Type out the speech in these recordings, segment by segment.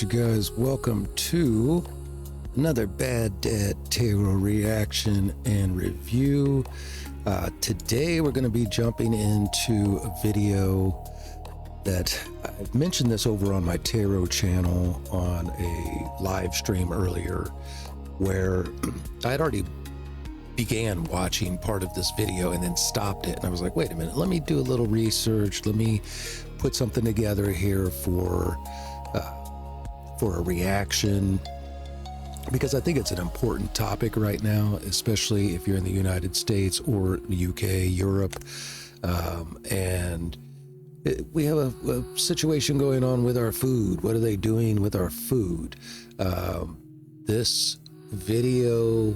right, you guys, welcome to another Bad Dad Tarot reaction and review. Today we're going to be jumping into a video that I've mentioned this over on my tarot channel on a live stream earlier, where I had already began watching part of this video and then stopped it, and I was like, wait a minute, let me do a little research, let me put something together here for a reaction, because I think it's an important topic right now, especially if you're in the United States or the UK, Europe, and we have a situation going on with our food. What are they doing with our food? This video,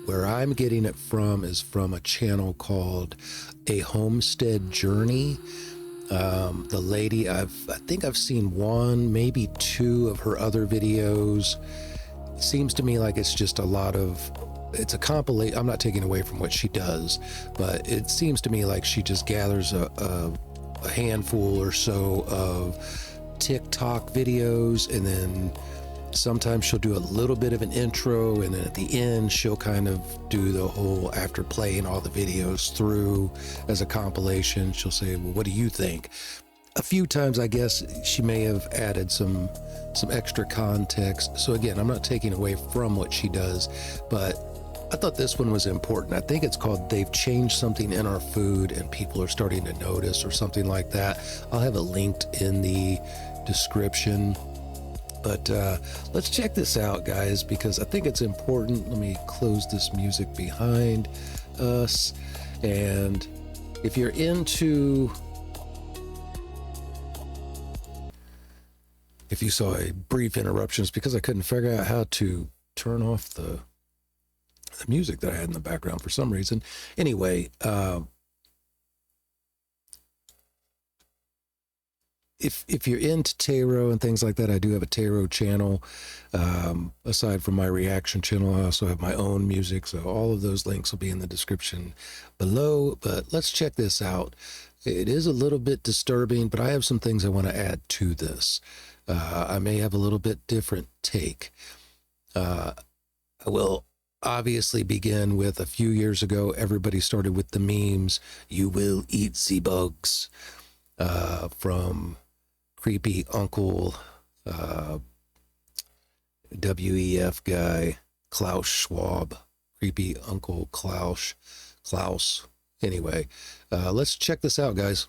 where I'm getting it from, is from a channel called A Homestead Journey. The lady, I think I've seen one, maybe two of her other videos. It seems to me like it's just a lot of, it's a compilation. I'm not taking away from what she does, but it seems to me like she just gathers a handful or so of TikTok videos, and then sometimes she'll do a little bit of an intro, and then at the end she'll kind of do the whole, after playing all the videos through as a compilation, she'll say, well, what do you think? A few times I guess she may have added some extra context. So again, I'm not taking away from what she does, but I thought this one was important. I think it's called They've Changed Something in Our Food and People Are Starting to Notice, or something like that. I'll have it linked in the description. But let's check this out, guys, because I think it's important. Let me close this music behind us. And if you're into, if you saw a brief interruption, it's because I couldn't figure out how to turn off the music that I had in the background for some reason. Anyway, if you're into tarot and things like that, I do have a tarot channel. Aside from my reaction channel, I also have my own music, so all of those links will be in the description below. But let's check this out. It is a little bit disturbing, but I have some things I want to add to this. I may have a little bit different take. I will obviously begin with, a few years ago, everybody started with the memes, "You will eat the bugs," from creepy uncle, WEF guy, Klaus Schwab, creepy uncle Klaus. Anyway, let's check this out, guys.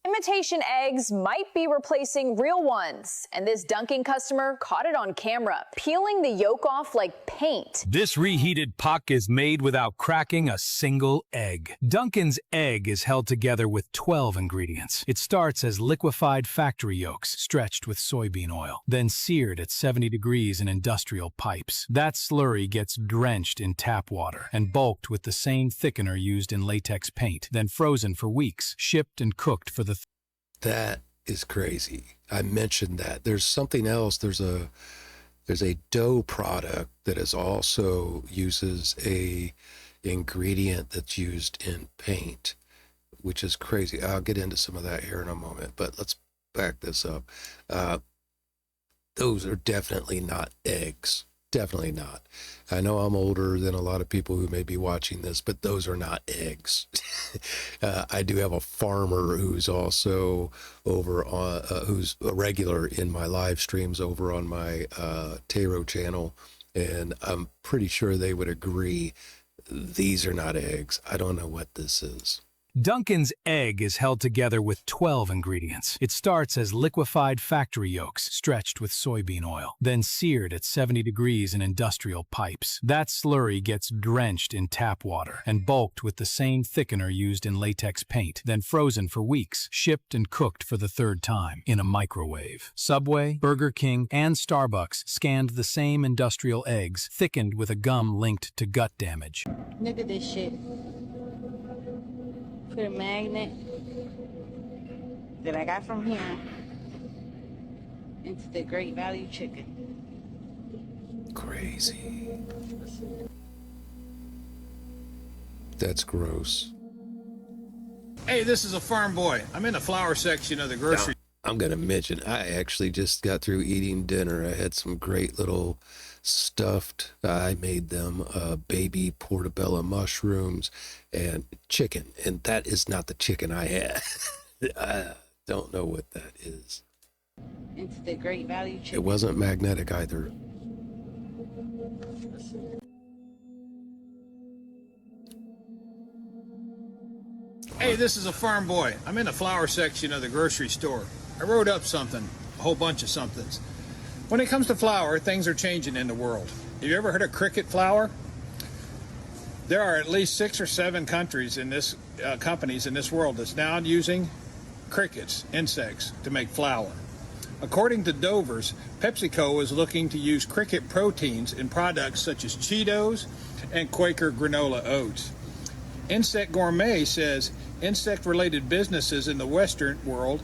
Imitation eggs might be replacing real ones, and this dunking customer caught it on camera, peeling the yolk off like paint. This reheated puck is made without cracking a single egg. Dunkin's egg is held together with 12 ingredients. It starts as liquefied factory yolks, stretched with soybean oil, then seared at 70 degrees in industrial pipes. That slurry gets drenched in tap water and bulked with the same thickener used in latex paint, then frozen for weeks, shipped and cooked for the That is crazy. I mentioned that. There's something else. There's a dough product that is also uses a ingredient that's used in paint, which is crazy. I'll get into some of that here in a moment, but let's back this up. Those are definitely not eggs. Definitely not. I know I'm older than a lot of people who may be watching this, but those are not eggs. I do have a farmer who's also over on, who's a regular in my live streams over on my tarot channel, and I'm pretty sure they would agree. These are not eggs. I don't know what this is. Dunkin's egg is held together with 12 ingredients. It starts as liquefied factory yolks, stretched with soybean oil, then seared at 70 degrees in industrial pipes. That slurry gets drenched in tap water and bulked with the same thickener used in latex paint, then frozen for weeks, shipped and cooked for the third time in a microwave. Subway, Burger King, and Starbucks scanned the same industrial eggs, thickened with a gum linked to gut damage. Look at this shit. Put a magnet that I got from here into the Great Value Chicken. Crazy. That's gross. Hey, this is a farm boy. I'm in the flower section of the grocery. I'm going to mention, I actually just got through eating dinner. I had some great little stuffed, I made them baby portobello mushrooms and chicken. And that is not the chicken I had. I don't know what that is. It's the great value chicken. It wasn't magnetic either. Hey, this is a farm boy. I'm in the flower section of the grocery store. I wrote up something, a whole bunch of somethings. When it comes to flour, things are changing in the world. Have you ever heard of cricket flour? There are at least 6 or 7 countries in this companies in this world that's now using crickets, insects, to make flour. According to Dover's, PepsiCo is looking to use cricket proteins in products such as Cheetos and Quaker granola oats. Insect Gourmet says insect-related businesses in the Western world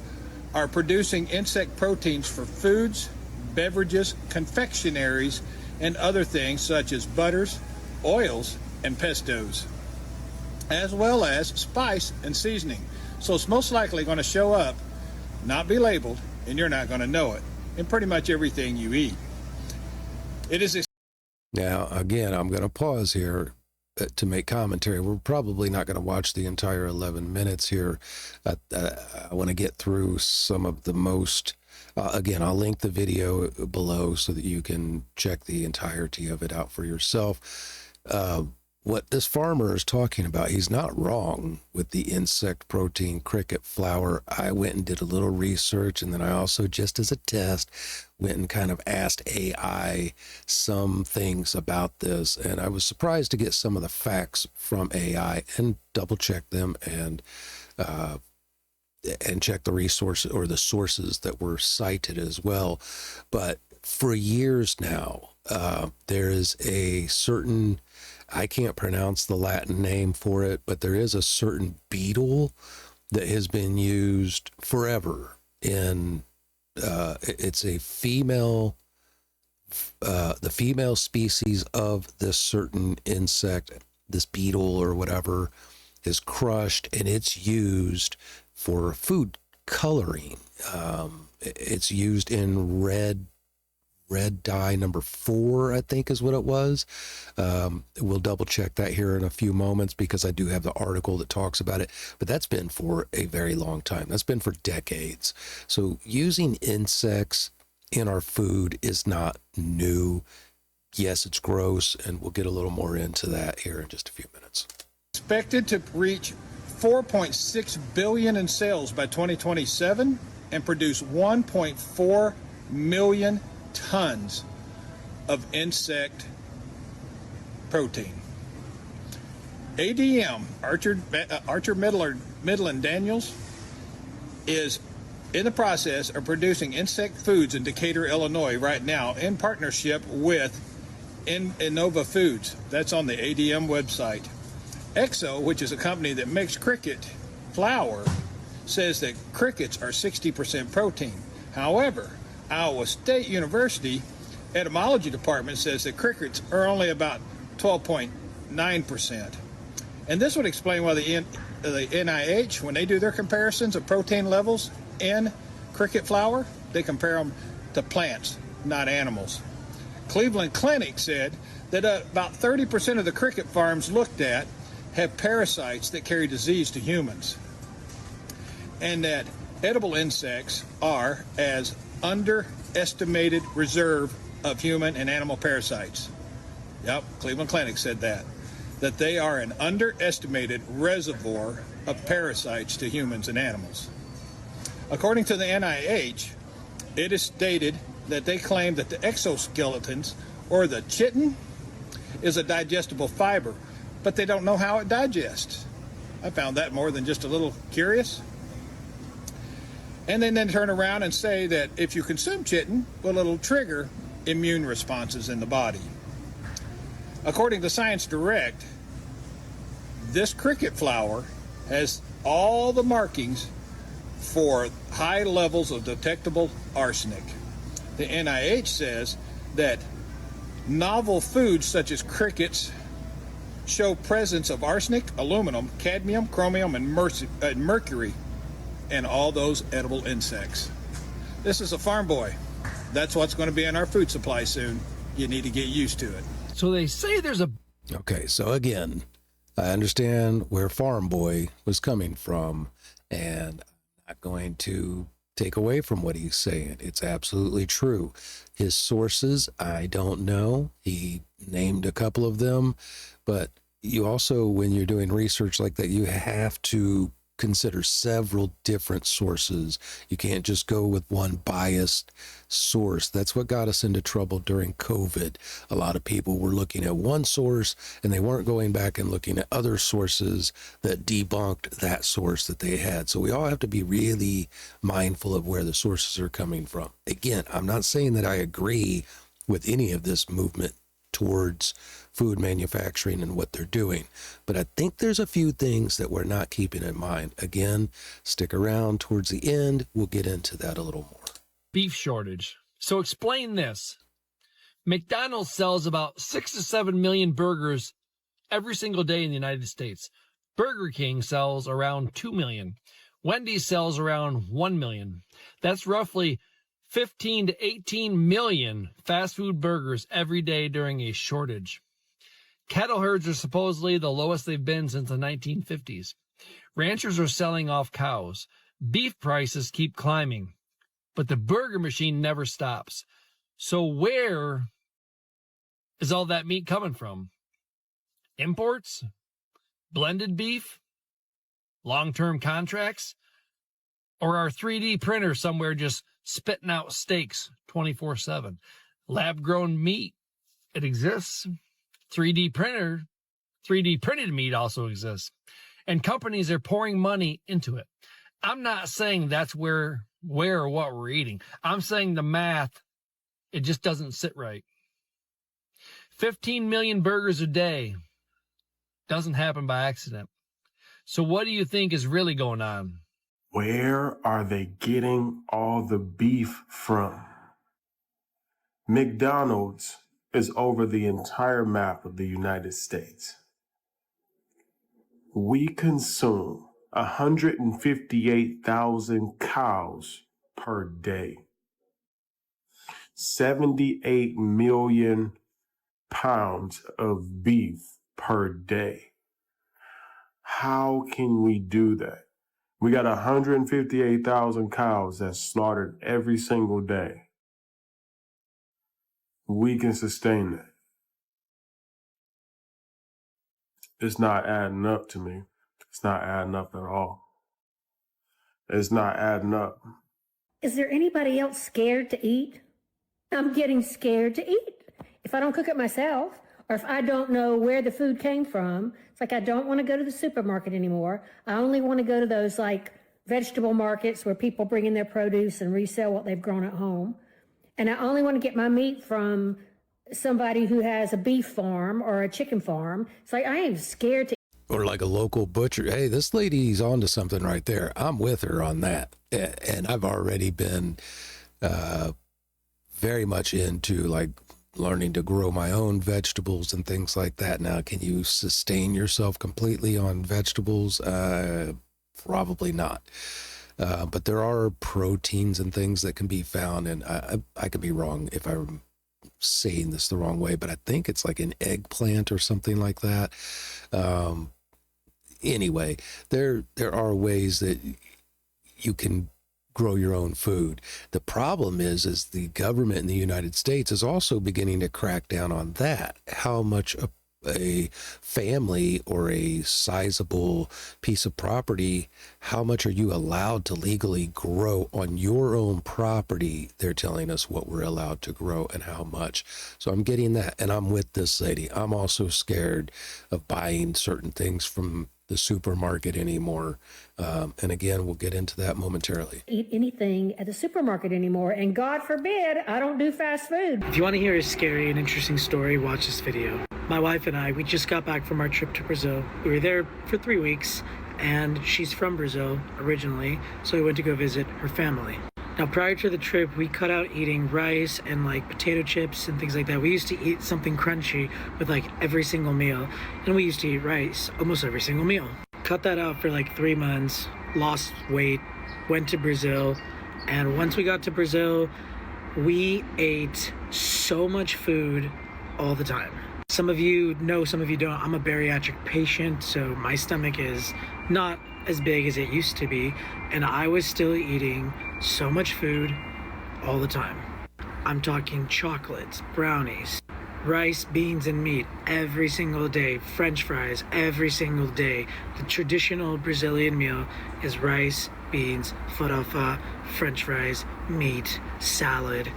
are producing insect proteins for foods, beverages, confectionaries, and other things such as butters, oils, and pestos, as well as spice and seasoning. So it's most likely going to show up, not be labeled, and you're not going to know it in pretty much everything you eat. It is Now, again, I'm going to pause here to make commentary. We're probably not going to watch the entire 11 minutes here. I want to get through some of the most, again, I'll link the video below so that you can check the entirety of it out for yourself. What this farmer is talking about, he's not wrong with the insect protein cricket flour. I went and did a little research, and then I also, just as a test, went and kind of asked AI some things about this, and I was surprised to get some of the facts from AI and double check them and check the resources or the sources that were cited as well. But for years now, there is a certain, I can't pronounce the Latin name for it, but there is a certain beetle that has been used forever in, it's a female, the female species of this certain insect, this beetle or whatever, is crushed and it's used for food coloring. It's used in red dye number 4, I think is what it was. We'll double check that here in a few moments because I do have the article that talks about it, but that's been for a very long time. That's been for decades. So using insects in our food is not new. Yes, it's gross, and we'll get a little more into that here in just a few minutes. expected to reach 4.6 billion in sales by 2027 and produce 1.4 million tons of insect protein. ADM, Archer Midland Daniels, is in the process of producing insect foods in Decatur, Illinois right now in partnership with Innova Foods. That's on the ADM website. Exo, which is a company that makes cricket flour, says that crickets are 60% protein. However, Iowa State University etymology department says that crickets are only about 12.9%. And this would explain why the NIH, when they do their comparisons of protein levels in cricket flour, they compare them to plants, not animals. Cleveland Clinic said that about 30% of the cricket farms looked at have parasites that carry disease to humans, and that edible insects are as underestimated reserve of human and animal parasites. Yep, Cleveland Clinic said that they are an underestimated reservoir of parasites to humans and animals. According to the NIH, it is stated that they claim that the exoskeletons, or the chitin, is a digestible fiber, but they don't know how it digests. I found that more than just a little curious. And then turn around and say that if you consume chitin, well, it'll trigger immune responses in the body. According to Science Direct, this cricket flour has all the markings for high levels of detectable arsenic. The NIH says that novel foods such as crickets show presence of arsenic, aluminum, cadmium, chromium, and mercury in all those edible insects. This is a farm boy. That's what's going to be in our food supply soon. You need to get used to it. So they say there's a... Okay, so again, I understand where Farm Boy was coming from, and I'm not going to take away from what he's saying. It's absolutely true. His sources, I don't know. He named a couple of them, but you also, when you're doing research like that, you have to consider several different sources. You can't just go with one biased source. That's what got us into trouble during COVID. A lot of people were looking at one source and they weren't going back and looking at other sources that debunked that source that they had. So we all have to be really mindful of where the sources are coming from. Again, I'm not saying that I agree with any of this movement towards food manufacturing and what they're doing, but I think there's a few things that we're not keeping in mind. Again, stick around towards the end. We'll get into that a little more. beef shortage. So explain this. McDonald's sells about 6 to 7 million burgers every single day in the United States. Burger King sells around 2 million. Wendy's sells around 1 million. That's roughly 15 to 18 million fast food burgers every day during a shortage. Cattle herds are supposedly the lowest they've been since the 1950s. Ranchers are selling off cows. Beef prices keep climbing, but the burger machine never stops. So where is all that meat coming from? Imports? Blended beef? Long-term contracts? Or our 3D printer somewhere just spitting out steaks 24/7? Lab-grown meat, it exists. 3D printed meat also exists. And companies are pouring money into it. I'm not saying that's where or what we're eating. I'm saying the math, it just doesn't sit right. 15 million burgers a day doesn't happen by accident. So what do you think is really going on? Where are they getting all the beef from? McDonald's is over the entire map of the United States. We consume 158,000 cows per day. 78 million pounds of beef per day. How can we do that? We got 158,000 cows that's slaughtered every single day. We can sustain that. It's not adding up to me. It's not adding up at all. It's not adding up. Is there anybody else scared to eat? I'm getting scared to eat. If I don't cook it myself, or if I don't know where the food came from, it's like I don't want to go to the supermarket anymore. I only want to go to those like vegetable markets where people bring in their produce and resell what they've grown at home. And I only want to get my meat from somebody who has a beef farm or a chicken farm. It's like I am scared to. Or like a local butcher. Hey, this lady's onto something right there. I'm with her on that. And I've already been very much into like learning to grow my own vegetables and things like that. Now, can you sustain yourself completely on vegetables? Probably not. But there are proteins and things that can be found, and I could be wrong if I'm saying this the wrong way, but I think it's like an eggplant or something like that. Anyway, there are ways that you can grow your own food. The problem is the government in the United States is also beginning to crack down on that. How much a family or a sizable piece of property, how much are you allowed to legally grow on your own property? They're telling us what we're allowed to grow and how much. So I'm getting that, and I'm with this lady. I'm also scared of buying certain things from the supermarket anymore. And again, we'll get into that momentarily. Eat anything at the supermarket anymore, and God forbid I don't do fast food. If you want to hear a scary and interesting story, watch this video. My wife and I, we just got back from our trip to Brazil. We were there for 3 weeks, and she's from Brazil originally, so we went to go visit her family. Now, prior to the trip, we cut out eating rice and like potato chips and things like that. We used to eat something crunchy with like every single meal, and we used to eat rice almost every single meal. Cut that out for like 3 months, lost weight, went to Brazil, And once we got to Brazil, we ate so much food all the time. Some of you know, some of you don't. I'm a bariatric patient, so my stomach is not as big as it used to be, and I was still eating so much food all the time. I'm talking chocolates, brownies, rice, beans, and meat every single day, French fries every single day. The traditional Brazilian meal is rice, beans, farofa, French fries, meat, salad,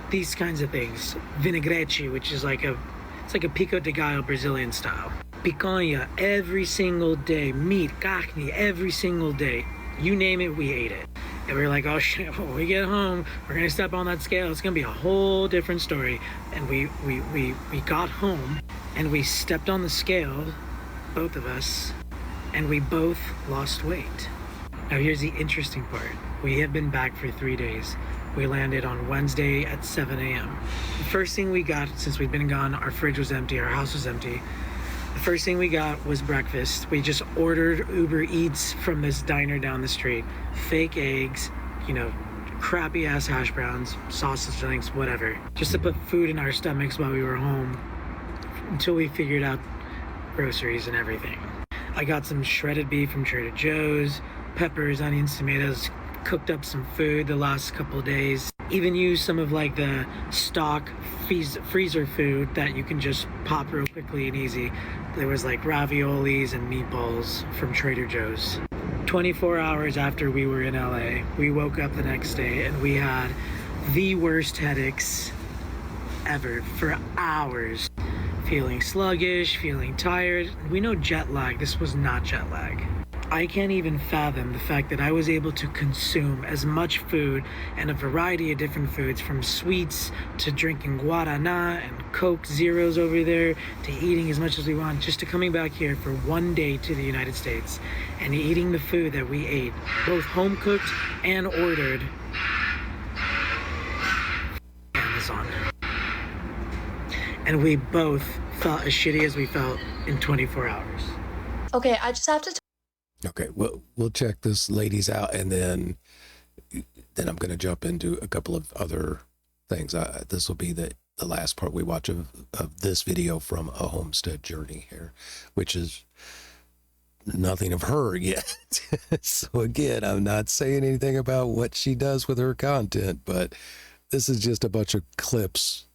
these kinds of things. Vinaigrette, which is like a pico de gallo Brazilian style. Picanha every single day, meat, carne every single day. You name it, we ate it. And we were like, oh shit, when we get home, we're gonna step on that scale. It's gonna be a whole different story. And we got home and we stepped on the scale, both of us, and we both lost weight. Now here's the interesting part. We have been back for 3 days. We landed on Wednesday at 7 a.m. The first thing we got, since we'd been gone, our fridge was empty, our house was empty. The first thing we got was breakfast. We just ordered Uber Eats from this diner down the street. Fake eggs, crappy ass hash browns, sausage links, whatever. Just to put food in our stomachs while we were home until we figured out groceries and everything. I got some shredded beef from Trader Joe's, peppers, onions, tomatoes, cooked up some food the last couple of days. Even used some of like the stock freezer food that you can just pop real quickly and easy. There was like raviolis and meatballs from Trader Joe's. 24 hours after we were in LA, we woke up the next day and we had the worst headaches ever for hours. Feeling sluggish, feeling tired. We know jet lag. This was not jet lag. I can't even fathom the fact that I was able to consume as much food and a variety of different foods, from sweets to drinking Guaraná and Coke Zeros over there, to eating as much as we want, just to coming back here for 1 day to the United States and eating the food that we ate, both home cooked and ordered Amazon. And we both felt as shitty as we felt in 24 hours. Okay, I just have to Okay, we'll check this ladies out, and then I'm going to jump into a couple of other things. This will be the last part we watch of this video from a Homestead Journey here, which is nothing of her yet. So again, I'm not saying anything about what she does with her content, but this is just a bunch of clips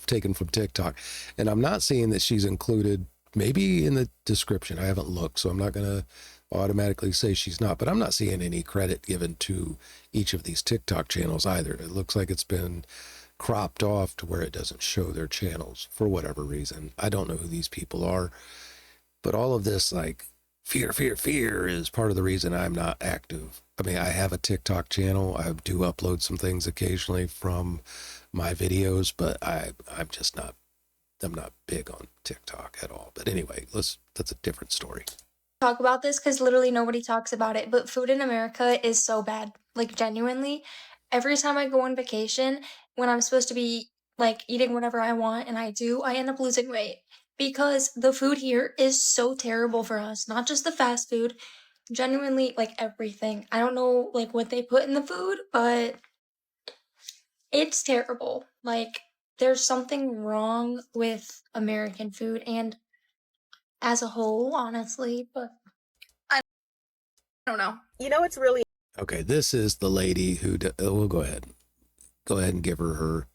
taken from TikTok, and I'm not seeing that she's included. Maybe in the description. I haven't looked, so I'm not going to automatically say she's not, but I'm not seeing any credit given to each of these TikTok channels either. It looks like it's been cropped off to where it doesn't show their channels for whatever reason. I don't know who these people are, but all of this, like, fear is part of the reason I'm not active. I mean, I have a TikTok channel. I do upload some things occasionally from my videos, but I'm not big on TikTok at all. But anyway, that's a different story. talk about this because literally nobody talks about it, but food in America is so bad. Like, genuinely, every time I go on vacation, when I'm supposed to be like eating whatever I want, and I do, I end up losing weight because the food here is so terrible for us. Not just the fast food, genuinely, like everything. I don't know like what they put in the food, but it's terrible. Like, there's something wrong with American food and as a whole, honestly, but I don't know. You know, it's really Okay, this is the lady who we'll go ahead and give her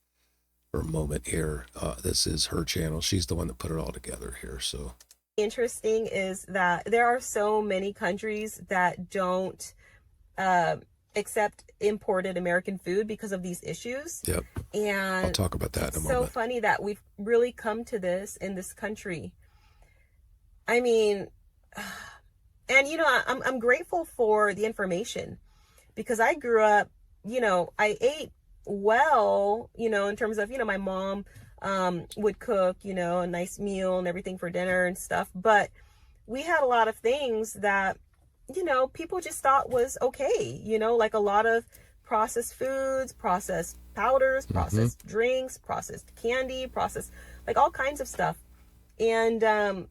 moment here. This is her channel. She's the one that put it all together here. So interesting is that there are so many countries that don't accept imported American food because of these issues. Yep. And I'll talk about that in a it's moment. so funny that we've really come to this in this country. I mean, and you know, I'm grateful for the information, because I grew up, you know, I ate well, you know, in terms of, you know, my mom would cook, you know, a nice meal and everything for dinner and stuff, but we had a lot of things that, you know, people just thought was okay, you know, like a lot of processed foods, processed powders, processed drinks, processed candy, processed, like all kinds of stuff. And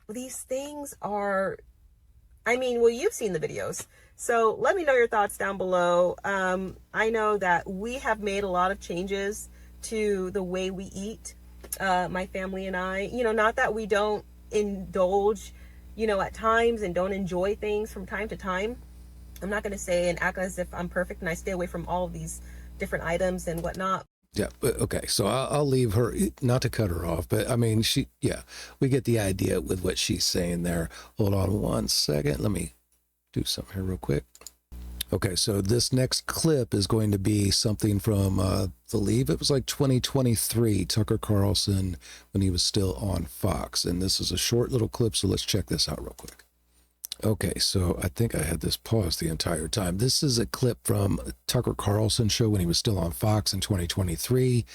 these things are I mean, well, you've seen the videos. So let me know your thoughts down below. I know that we have made a lot of changes to the way we eat, my family and I. You know, not that we don't indulge, you know, at times and don't enjoy things from time to time. I'm not going to say and act as if I'm perfect and I stay away from all of these different items and whatnot. Yeah. Okay. So I'll leave her, not to cut her off, but I mean, we get the idea with what she's saying there. Hold on one second. Let me do something here real quick. Okay. So this next clip is going to be something from, I believe it was like 2023, Tucker Carlson, when he was still on Fox. And this is a short little clip. So let's check this out real quick. Okay, so I think I had this paused the entire time. This is a clip from Tucker Carlson show when he was still on Fox in 2023.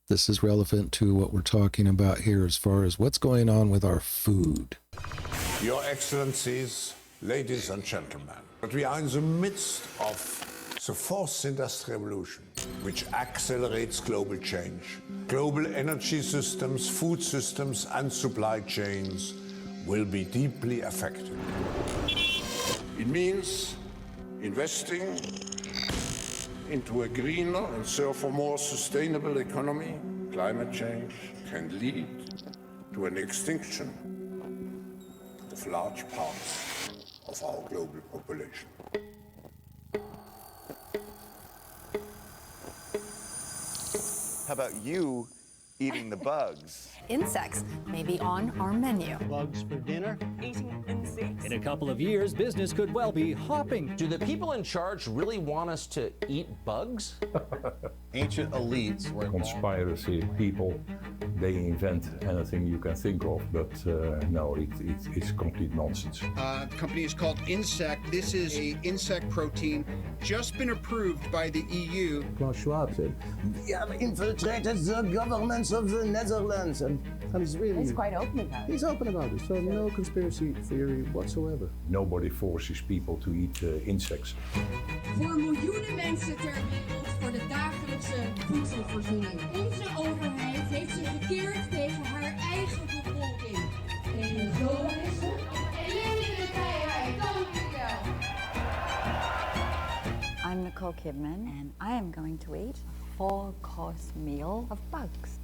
This is relevant to what we're talking about here as far as what's going on with our food. Your Excellencies, ladies and gentlemen, but we are in the midst of the fourth industrial revolution, which accelerates global change. Global energy systems, food systems, and supply chains will be deeply affected. It means investing into a greener and therefore more sustainable economy. Climate change can lead to an extinction of large parts of our global population. How about you eating the bugs? Insects may be on our menu. Bugs for dinner. Eating insects. In a couple of years, business could well be hopping. Do the people in charge really want us to eat bugs? Ancient elites were conspiracy people. They invent anything you can think of, but no, it's complete nonsense. The company is called Insect. This is an insect protein just been approved by the EU. Klaus Schwab said, "We have infiltrated the governments of the Netherlands." And he's quite open about it. He's open about it, so no conspiracy theory whatsoever. Nobody forces people to eat insects. Voor miljoenen mensen ter wereld voor de dagelijkse voedselvoorziening. Onze overheid heeft zich gekeerd tegen haar eigen bevolking. En zo is het. I'm Nicole Kidman, and I am going to eat a full-course meal of bugs.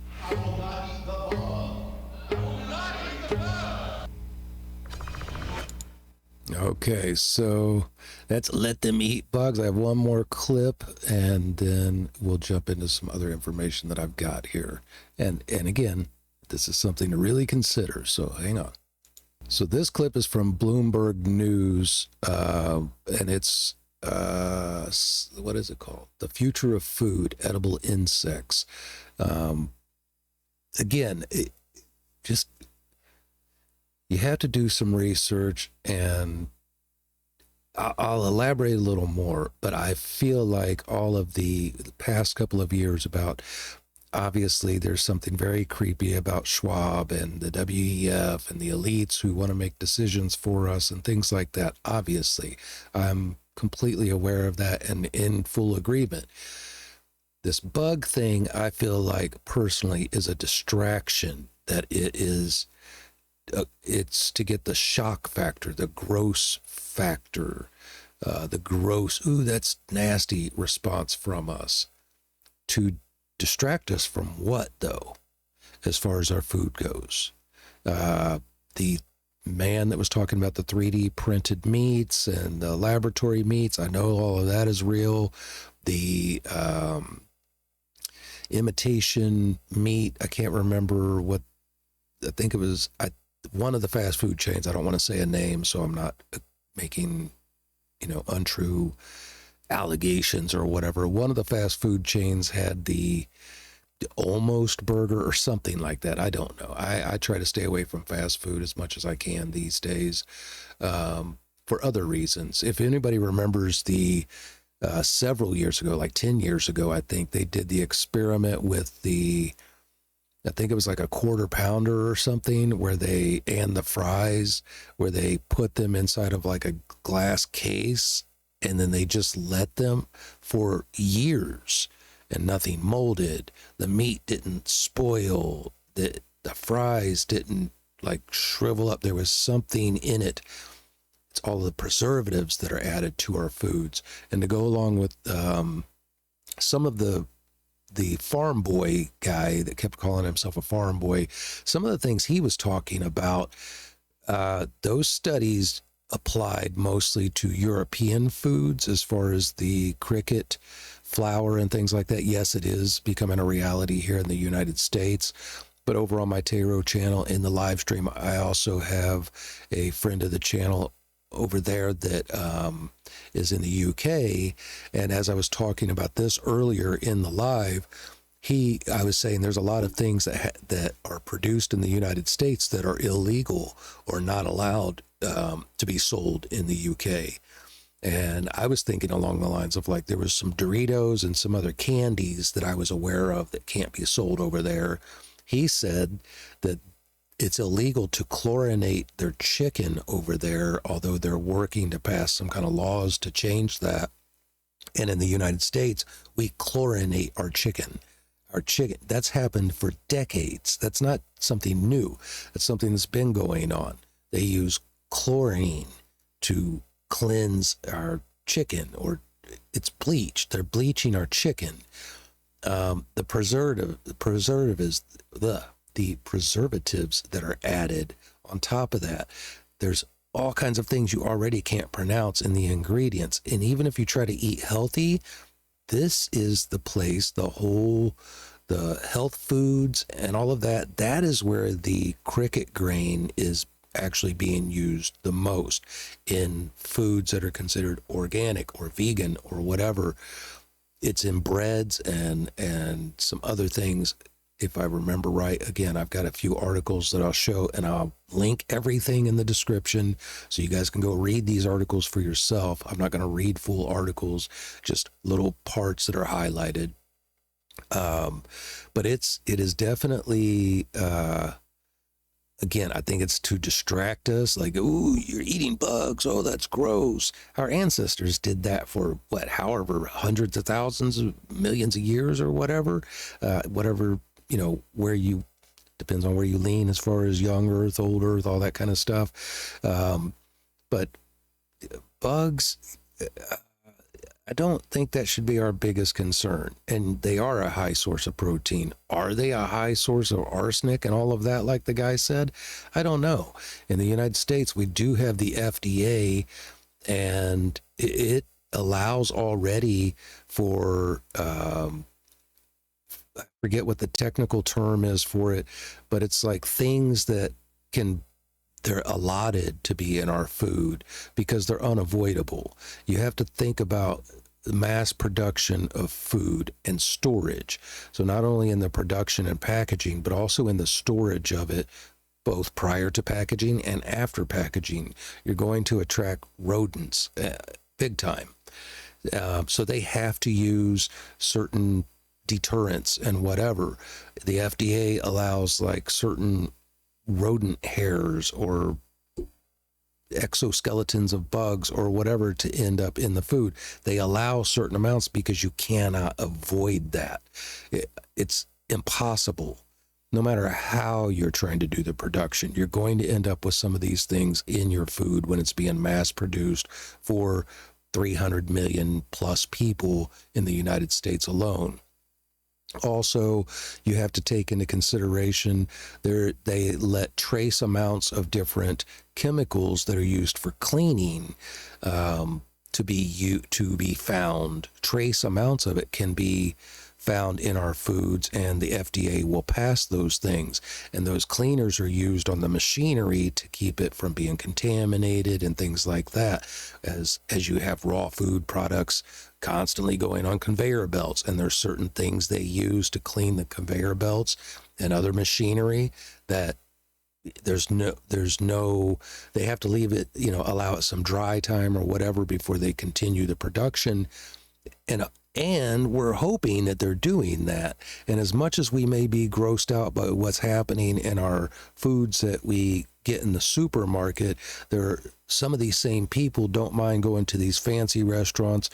Okay, so that's Let Them Eat Bugs. I have one more clip, and then we'll jump into some other information that I've got here. And again, this is something to really consider, so hang on. So this clip is from Bloomberg News, and it's, what is it called? The Future of Food, Edible Insects. Again, you have to do some research, and I'll elaborate a little more, but I feel like all of the past couple of years about, obviously there's something very creepy about Schwab and the WEF and the elites who want to make decisions for us and things like that. Obviously, I'm completely aware of that and in full agreement. This bug thing, I feel like personally is a distraction, that it is, it's to get the shock factor, the gross factor, the gross, ooh, that's nasty response from us. To distract us from what, though, as far as our food goes? The man that was talking about the 3D printed meats and the laboratory meats, I know all of that is real. The imitation meat, I can't remember what, I think it was one of the fast food chains. I don't want to say a name, so I'm not making, untrue allegations or whatever. One of the fast food chains had the almost burger or something like that. I don't know. I try to stay away from fast food as much as I can these days, for other reasons. If anybody remembers the several years ago, like 10 years ago, I think they did the experiment with I think it was like a quarter pounder or something, where and the fries, where they put them inside of like a glass case, and then they just let them for years and nothing molded. The meat didn't spoil. The fries didn't like shrivel up. There was something in it it's all the preservatives that are added to our foods. And to go along with some of the farm boy guy that kept calling himself a farm boy, some of the things he was talking about, those studies applied mostly to European foods as far as the cricket flour and things like that. Yes, it is becoming a reality here in the United States. But over on my Taro channel in the live stream, I also have a friend of the channel over there that is in the UK. And as I was talking about this earlier in the live, I was saying there's a lot of things that are produced in the United States that are illegal or not allowed to be sold in the UK. And I was thinking along the lines of, like, there was some Doritos and some other candies that I was aware of that can't be sold over there. He said that it's illegal to chlorinate their chicken over there, although they're working to pass some kind of laws to change that. And in the United States, we chlorinate our chicken. That's happened for decades. That's not something new. That's something that's been going on. They use chlorine to cleanse our chicken, or it's bleach. They're bleaching our chicken. The preservatives that are added on top of that. There's all kinds of things you already can't pronounce in the ingredients. And even if you try to eat healthy, this is the place, the health foods and all of that, that is where the cricket grain is actually being used the most in foods that are considered organic or vegan or whatever. It's in breads and some other things, if I remember right. Again, I've got a few articles that I'll show, and I'll link everything in the description so you guys can go read these articles for yourself. I'm not going to read full articles, just little parts that are highlighted. But it is definitely, again, I think it's to distract us, like, ooh, you're eating bugs, oh, that's gross. Our ancestors did that for however, hundreds of thousands of millions of years or whatever, depends on where you lean as far as young earth, old earth, all that kind of stuff. But bugs, I don't think that should be our biggest concern. And they are a high source of protein. Are they a high source of arsenic and all of that, like the guy said? I don't know. In the United States, we do have the FDA, and it allows already for, I forget what the technical term is for it, but it's like things that they're allotted to be in our food because they're unavoidable. You have to think about the mass production of food and storage. So not only in the production and packaging, but also in the storage of it, both prior to packaging and after packaging. You're going to attract rodents big time. So they have to use certain deterrents and whatever. The FDA allows like certain rodent hairs or exoskeletons of bugs or whatever to end up in the food. They allow certain amounts because you cannot avoid that. It's impossible. No matter how you're trying to do the production, you're going to end up with some of these things in your food when it's being mass produced for 300 million plus people in the United States alone. Also, you have to take into consideration they let trace amounts of different chemicals that are used for cleaning to be found. Trace amounts of it can be found in our foods, and the FDA will pass those things. And those cleaners are used on the machinery to keep it from being contaminated and things like that, as you have raw food products constantly going on conveyor belts, and there's certain things they use to clean the conveyor belts and other machinery that there's no they have to leave it, allow it some dry time or whatever before they continue the production. And we're hoping that they're doing that. And as much as we may be grossed out by what's happening in our foods that we get in the supermarket, some of these same people don't mind going to these fancy restaurants.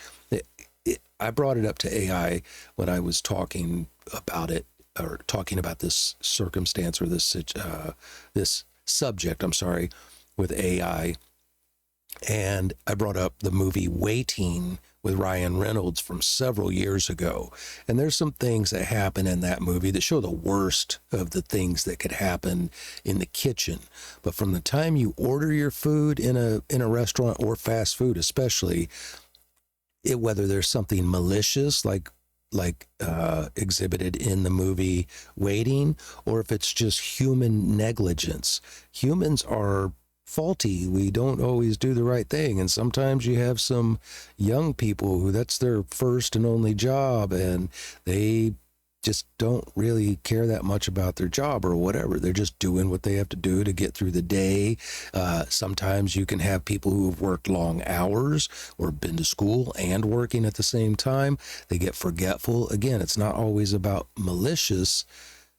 I brought it up to AI when I was talking about it, or talking about this circumstance or this subject, with AI. And I brought up the movie Waiting with Ryan Reynolds from several years ago. And there's some things that happen in that movie that show the worst of the things that could happen in the kitchen. But from the time you order your food in a restaurant or fast food, especially, whether there's something malicious like exhibited in the movie Waiting, or if it's just human negligence. Humans are faulty. We don't always do the right thing. And sometimes you have some young people who that's their first and only job, and they just don't really care that much about their job or whatever. They're just doing what they have to do to get through the day. Sometimes you can have people who have worked long hours or been to school and working at the same time. They get forgetful. Again, it's not always about malicious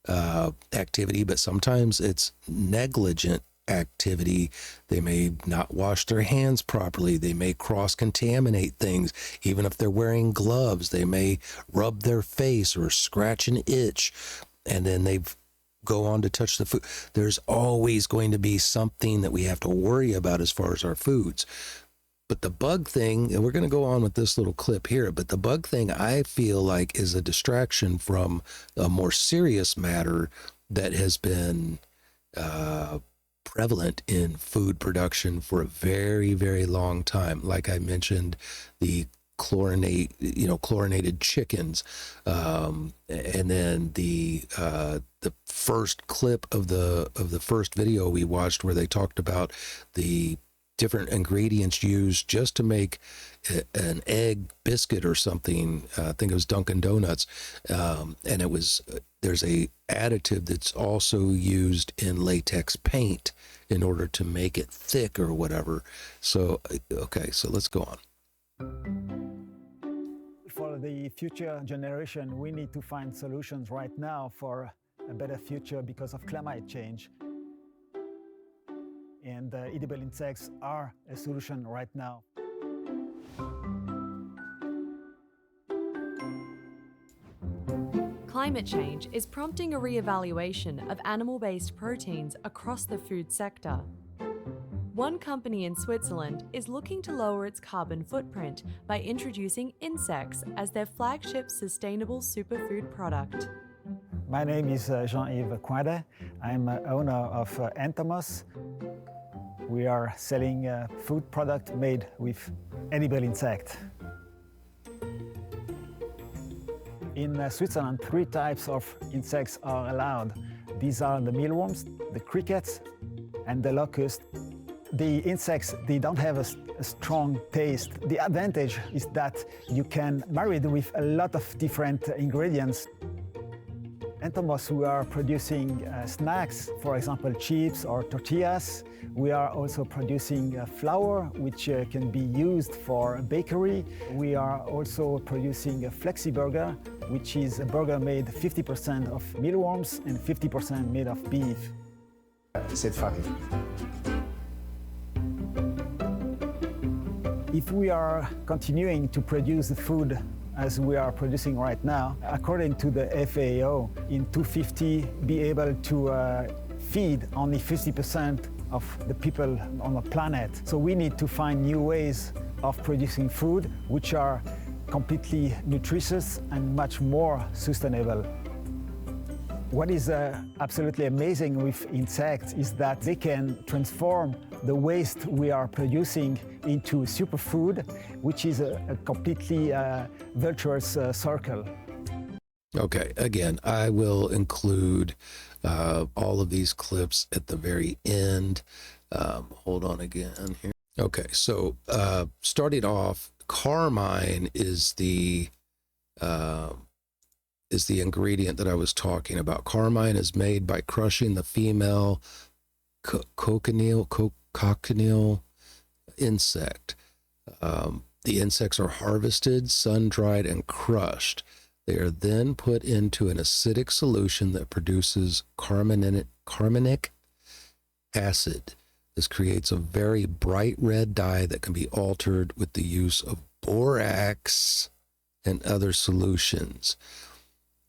activity, but sometimes it's negligent activity. They may not wash their hands properly. They may cross-contaminate things. Even if they're wearing gloves, they may rub their face or scratch an itch, and then they go on to touch the food. There's always going to be something that we have to worry about as far as our foods. But the bug thing, and we're going to go on with this little clip here, but the bug thing I feel like is a distraction from a more serious matter that has been prevalent in food production for a very, very long time. Like I mentioned, the chlorinated chickens, and then the first clip of the first video we watched where they talked about the different ingredients used just to make an egg biscuit or something. I think it was Dunkin' Donuts, and it was there's a additive that's also used in latex paint in order to make it thick or whatever. So okay, so let's go on. For the future generation, we need to find solutions right now for a better future because of climate change. And edible insects are a solution right now. Climate change is prompting a re-evaluation of animal-based proteins across the food sector. One company in Switzerland is looking to lower its carbon footprint by introducing insects as their flagship sustainable superfood product. My name is Jean-Yves Coinde. I'm owner of Entomos. We are selling a food product made with edible insect. In Switzerland, 3 types of insects are allowed. These are the mealworms, the crickets, and the locust. The insects, they don't have a strong taste. The advantage is that you can marry it with a lot of different ingredients. Entomos, we are producing snacks, for example, chips or tortillas. We are also producing flour, which can be used for a bakery. We are also producing a flexi burger, which is a burger made 50% of mealworms and 50% made of beef. C'est funny. If we are continuing to produce the food as we are producing right now, according to the FAO, in 2050, be able to feed only 50% of the people on the planet. So we need to find new ways of producing food which are completely nutritious and much more sustainable. What is absolutely amazing with insects is that they can transform the waste we are producing into superfood, which is a completely virtuous circle. Okay, again, I will include all of these clips at the very end. Hold on again here. Okay, so starting off, Carmine is the ingredient that I was talking about. Carmine is made by crushing the female cochineal insect. The insects are harvested, sun-dried, and crushed. They are then put into an acidic solution that produces carminic acid. This creates a very bright red dye that can be altered with the use of borax and other solutions.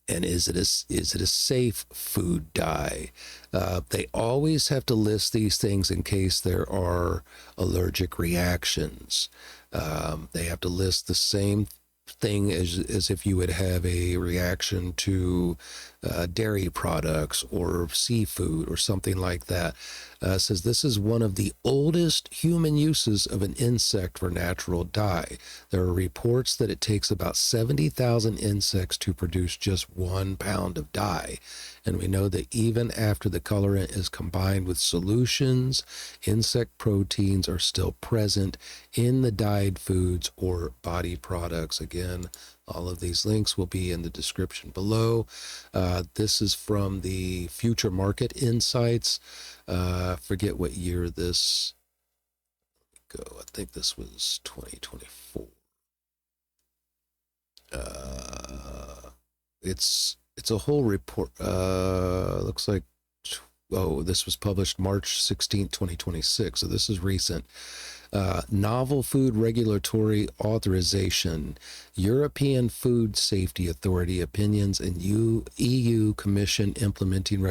And is it a safe food dye? They always have to list these things in case there are allergic reactions. They have to list the same thing as if you would have a reaction to dairy products or seafood or something like that. Says this is one of the oldest human uses of an insect for natural dye. There are reports that it takes about 70,000 insects to produce just 1 pound of dye. And we know that even after the colorant is combined with solutions, insect proteins are still present in the dyed foods or body products. Again, all of these links will be in the description below. This is from the Future Market Insights. Forget what year this go. I think this was 2024. It's a whole report. Looks like, this was published March 16th, 2026. So this is recent. Novel Food Regulatory Authorization, European Food Safety Authority opinions, and EU Commission implementing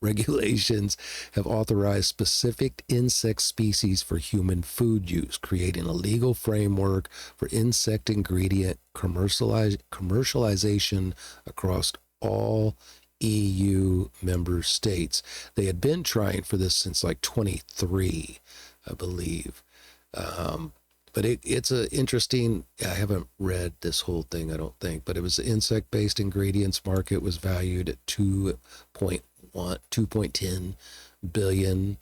regulations have authorized specific insect species for human food use, creating a legal framework for insect ingredient commercialization across all EU member states. They had been trying for this since like 23, I believe. But it's a interesting, I haven't read this whole thing, I don't think, but it was the insect-based ingredients market was valued at $2.10 billion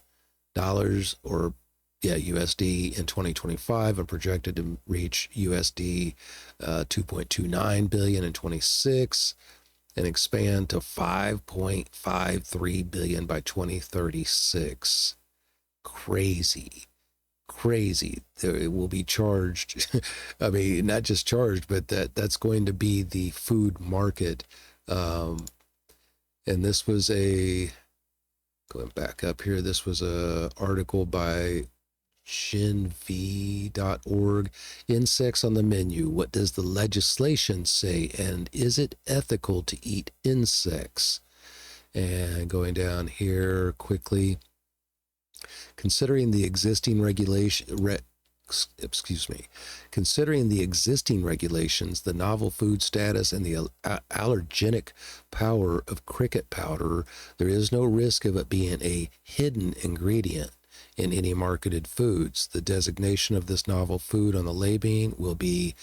or USD in 2025 and projected to reach USD 2.29 billion in 26 and expand to 5.53 billion by 2036. Crazy. It will be charged. I mean, not just charged, but that's going to be the food market. And this was going back up here, this was a article by shinv.org. Insects on the menu. What does the legislation say? And is it ethical to eat insects? And going down here quickly. Considering the existing regulations, the novel food status, and the allergenic power of cricket powder, there is no risk of it being a hidden ingredient in any marketed foods. The designation of this novel food on the labeling will be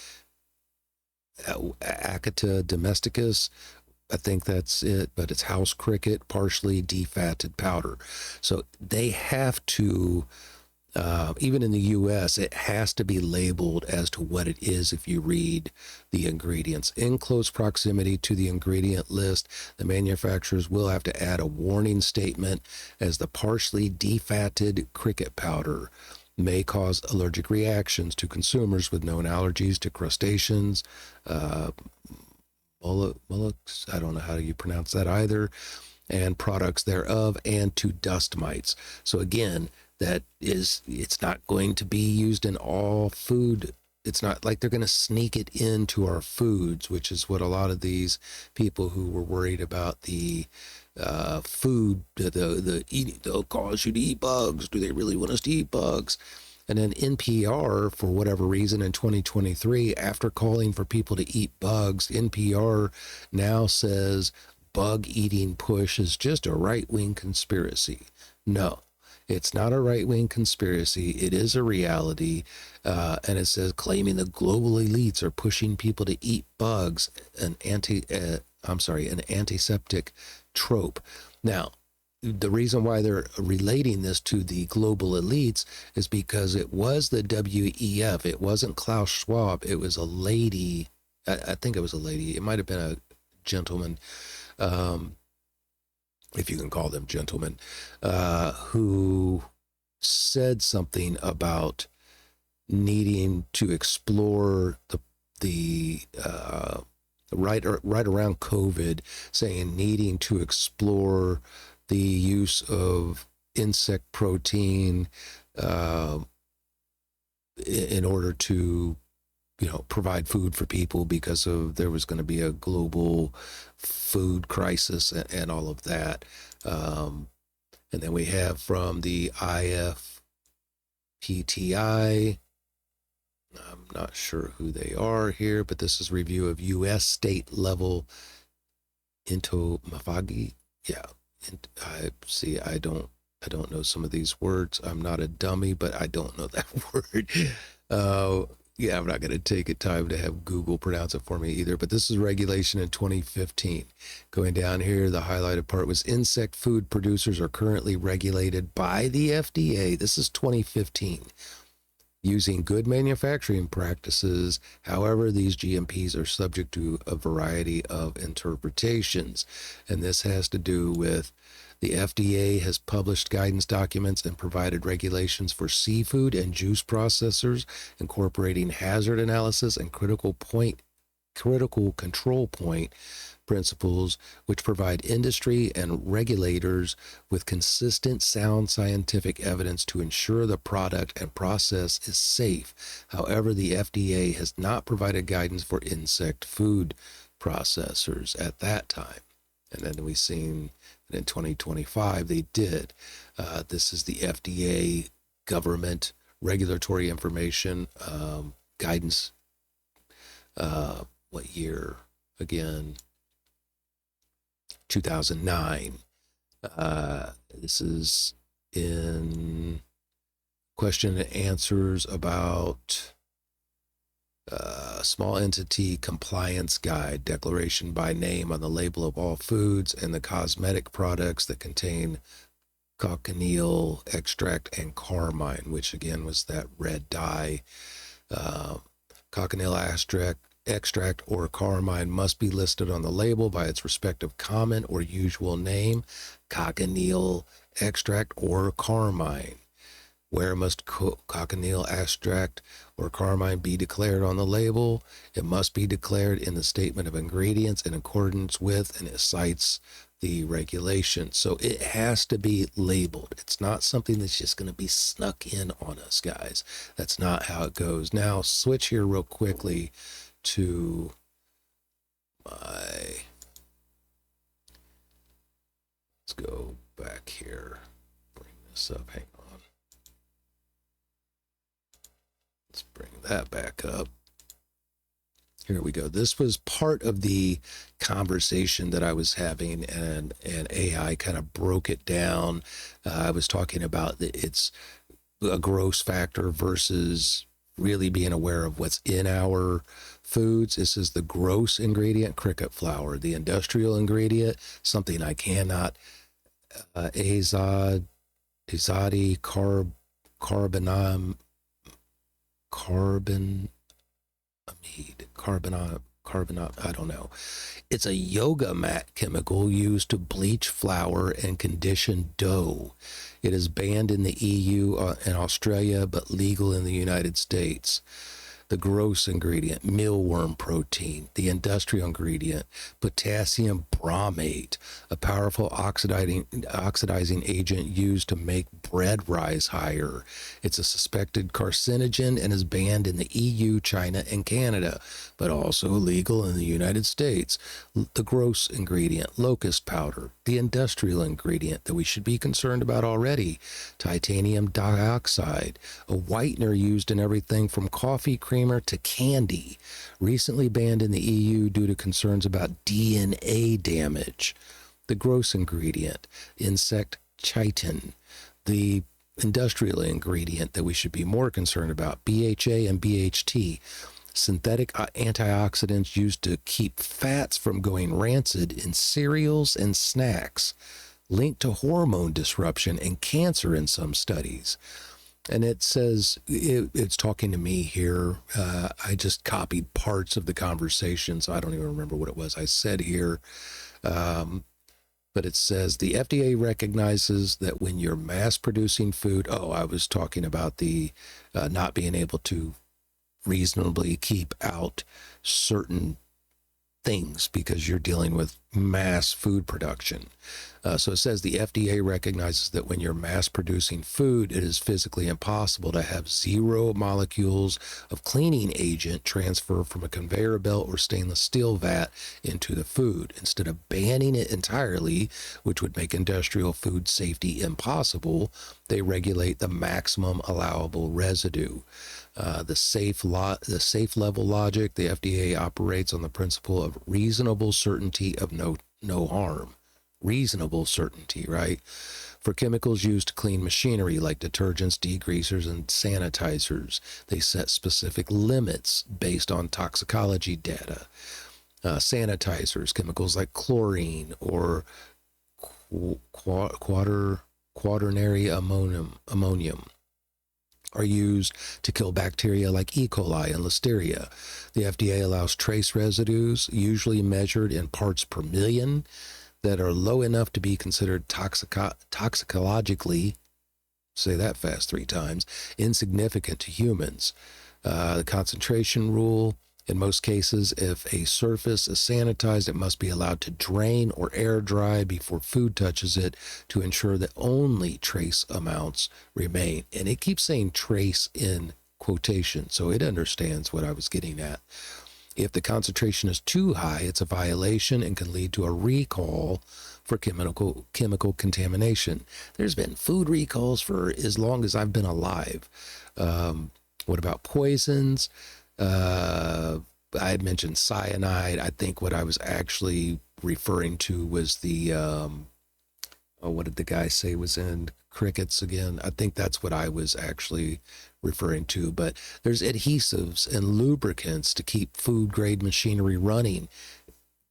Aceta domesticus. I think that's it, but it's house cricket, partially defatted powder. So they have to, even in the U.S., it has to be labeled as to what it is if you read the ingredients. In close proximity to the ingredient list, the manufacturers will have to add a warning statement as the partially defatted cricket powder may cause allergic reactions to consumers with known allergies to crustaceans, mollusks, I don't know how you pronounce that either, and products thereof, and to dust mites. So again, it's not going to be used in all food. It's not like they're going to sneak it into our foods, which is what a lot of these people who were worried about the food, the eating, they'll cause you to eat bugs. Do they really want us to eat bugs? And then NPR, for whatever reason, in 2023, after calling for people to eat bugs, NPR now says bug eating push is just a right-wing conspiracy. No, it's not a right-wing conspiracy. It is a reality. And it says claiming the global elites are pushing people to eat bugs, an antiseptic trope. Now, the reason why they're relating this to the global elites is because it was the WEF. It wasn't Klaus Schwab. It was a lady. I think it was a lady. It might have been a gentleman, if you can call them gentlemen, who said something about needing to explore the right around COVID, saying needing to explore the use of insect protein in order to provide food for people because there was going to be a global food crisis and all of that. And then we have from the IFPTI, I'm not sure who they are here, but this is review of U.S. state level entomophagy. Yeah, I don't know some of these words. I'm not a dummy, but I don't know that word. Yeah, I'm not going to take it time to have Google pronounce it for me either. But this is regulation in 2015. Going down here, the highlighted part was insect food producers are currently regulated by the FDA. This is 2015. Using good manufacturing practices. However, these GMPs are subject to a variety of interpretations. And this has to do with the FDA has published guidance documents and provided regulations for seafood and juice processors, incorporating hazard analysis and critical control point principles, which provide industry and regulators with consistent, sound scientific evidence to ensure the product and process is safe. However, the FDA has not provided guidance for insect food processors at that time. And then we've seen that in 2025 they did. This is the FDA government regulatory information guidance. What year again? 2009. This is in question and answers about small entity compliance guide, declaration by name on the label of all foods and the cosmetic products that contain cochineal extract and carmine, which again was that red dye. Cochineal extract or carmine must be listed on the label by its respective common or usual name, cochineal extract or carmine. Where must cochineal extract or carmine be declared on the label? It must be declared in the statement of ingredients in accordance with, and it cites the regulation. So it has to be labeled. It's not something that's just going to be snuck in on us, guys. That's not how it goes. Now, switch here real quickly to let's go back here. Bring this up. Hang on. Let's bring that back up. Here we go. This was part of the conversation that I was having, and AI kind of broke it down. I was talking about it's a gross factor versus really being aware of what's in our foods. This is the gross ingredient, cricket flour. The industrial ingredient, something I cannot, carbonamide, I don't know. It's a yoga mat chemical used to bleach flour and condition dough. It is banned in the EU and Australia, but legal in the United States. The gross ingredient, mealworm protein. The industrial ingredient, potassium bromate, a powerful oxidizing agent used to make bread rise higher. It's a suspected carcinogen and is banned in the EU, China, and Canada, but also legal in the United States. The gross ingredient, locust powder. The industrial ingredient that we should be concerned about already, titanium dioxide, a whitener used in everything from coffee creamer to candy, recently banned in the EU due to concerns about DNA damage. The gross ingredient, insect chitin. The industrial ingredient that we should be more concerned about, BHA and BHT, synthetic antioxidants used to keep fats from going rancid in cereals and snacks, linked to hormone disruption and cancer in some studies. And it says, it's talking to me here. I just copied parts of the conversation, so I don't even remember what it was I said here. But it says the FDA recognizes that when you're mass producing food, I was talking about the not being able to reasonably keep out certain things because you're dealing with mass food production. So it says the FDA recognizes that when you're mass producing food, it is physically impossible to have 0 molecules of cleaning agent transfer from a conveyor belt or stainless steel vat into the food. Instead of banning it entirely, which would make industrial food safety impossible, they regulate the maximum allowable residue. The safe level logic, the FDA operates on the principle of reasonable certainty of no harm. Reasonable certainty, right? For chemicals used to clean machinery like detergents, degreasers, and sanitizers, they set specific limits based on toxicology data. Sanitizers, chemicals like chlorine or quaternary ammonium are used to kill bacteria like E. coli and Listeria. The FDA allows trace residues, usually measured in parts per million, that are low enough to be considered toxicologically, say that fast 3 times, insignificant to humans. The concentration rule, in most cases, if a surface is sanitized, it must be allowed to drain or air dry before food touches it to ensure that only trace amounts remain. And it keeps saying trace in quotation, so it understands what I was getting at. If the concentration is too high, it's a violation and can lead to a recall for chemical contamination. There's been food recalls for as long as I've been alive. What about poisons? I had mentioned cyanide. I think what I was actually referring to was the, what did the guy say was in crickets again? I think that's what I was actually referring to. But there's adhesives and lubricants to keep food grade machinery running.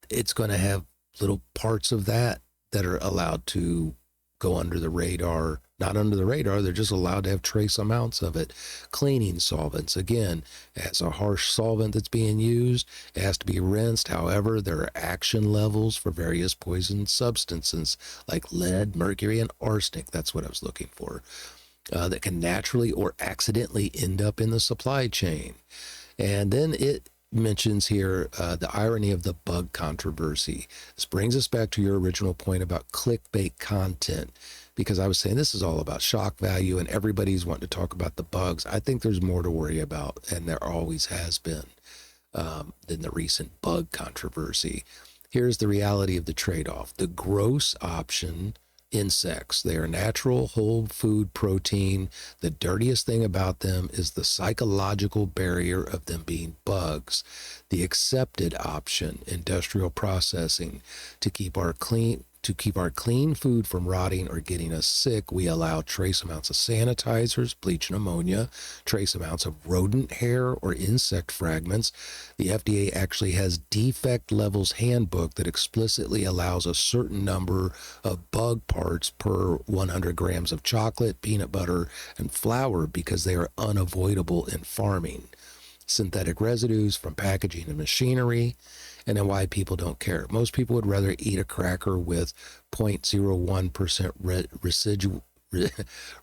It's going to have little parts of that are allowed to go under the radar. Not under the radar, they're just allowed to have trace amounts of it. Cleaning solvents, again, as a harsh solvent that's being used, it has to be rinsed. However, there are action levels for various poison substances like lead, mercury, and arsenic. That's what I was looking for. That can naturally or accidentally end up in the supply chain. And then it mentions here the irony of the bug controversy. This brings us back to your original point about clickbait content, because I was saying this is all about shock value and everybody's wanting to talk about the bugs. I think there's more to worry about, and there always has been, than the recent bug controversy. Here's the reality of the trade-off. The gross option, insects. They are natural whole food protein. The dirtiest thing about them is the psychological barrier of them being bugs. The accepted option, industrial processing, to keep our clean food from rotting or getting us sick, we allow trace amounts of sanitizers, bleach and ammonia, trace amounts of rodent hair or insect fragments. The FDA actually has Defect Levels Handbook that explicitly allows a certain number of bug parts per 100 grams of chocolate, peanut butter, and flour because they are unavoidable in farming. Synthetic residues from packaging and machinery, and then why people don't care. Most people would rather eat a cracker with 0.01%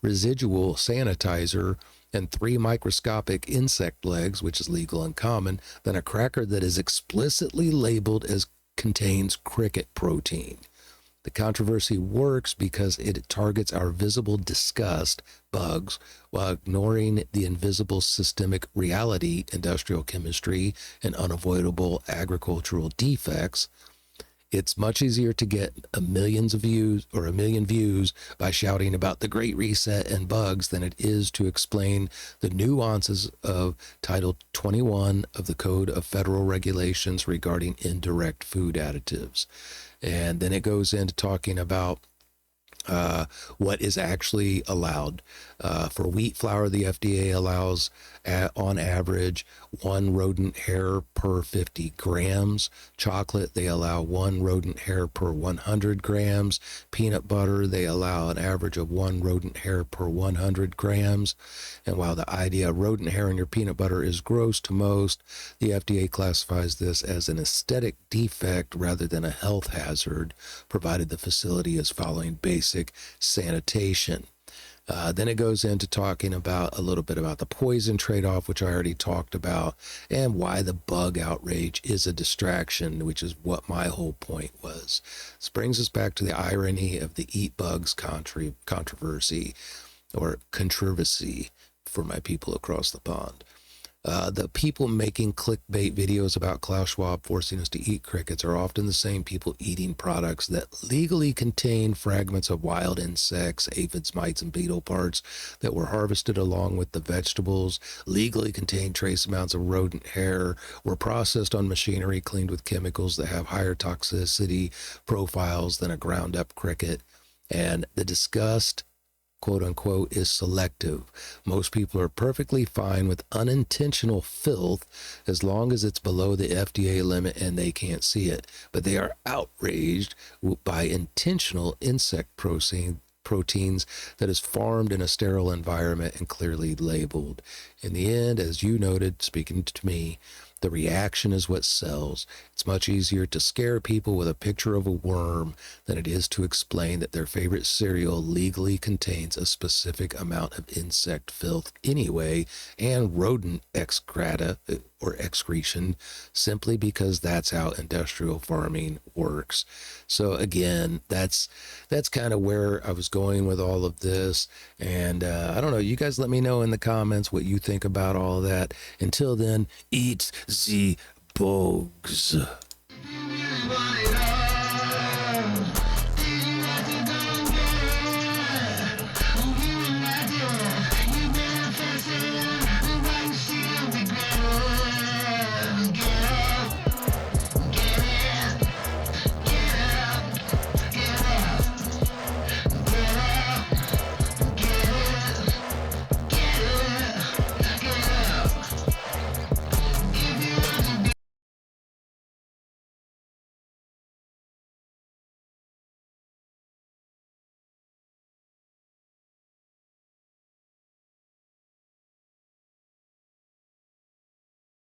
residual sanitizer and 3 microscopic insect legs, which is legal and common, than a cracker that is explicitly labeled as contains cricket protein. The controversy works because it targets our visible disgust, bugs, while ignoring the invisible systemic reality, industrial chemistry, and unavoidable agricultural defects. It's much easier to get a million views by shouting about the Great Reset and bugs than it is to explain the nuances of Title 21 of the Code of Federal Regulations regarding indirect food additives. And then it goes into talking about what is actually allowed. For wheat flour, the FDA allows, on average, 1 rodent hair per 50 grams. Chocolate, they allow 1 rodent hair per 100 grams. Peanut butter, they allow an average of 1 rodent hair per 100 grams. And while the idea of rodent hair in your peanut butter is gross to most, the FDA classifies this as an aesthetic defect rather than a health hazard, provided the facility is following basic sanitation. Then it goes into talking about a little bit about the poison trade-off, which I already talked about, and why the bug outrage is a distraction, which is what my whole point was. This brings us back to the irony of the eat bugs controversy, or controversy for my people across the pond. The people making clickbait videos about Klaus Schwab forcing us to eat crickets are often the same people eating products that legally contain fragments of wild insects, aphids, mites, and beetle parts that were harvested along with the vegetables, legally contain trace amounts of rodent hair, were processed on machinery cleaned with chemicals that have higher toxicity profiles than a ground-up cricket, and the disgust, quote unquote, is selective. Most people are perfectly fine with unintentional filth as long as it's below the FDA limit and they can't see it. But they are outraged by intentional insect proteins that is farmed in a sterile environment and clearly labeled. In the end, as you noted, speaking to me, the reaction is what sells. It's much easier to scare people with a picture of a worm than it is to explain that their favorite cereal legally contains a specific amount of insect filth anyway, and rodent excreta or excretion, simply because that's how industrial farming works. So again, that's kind of where I was going with all of this. And I don't know, you guys let me know in the comments what you think about all of that. Until then, eat the bugs.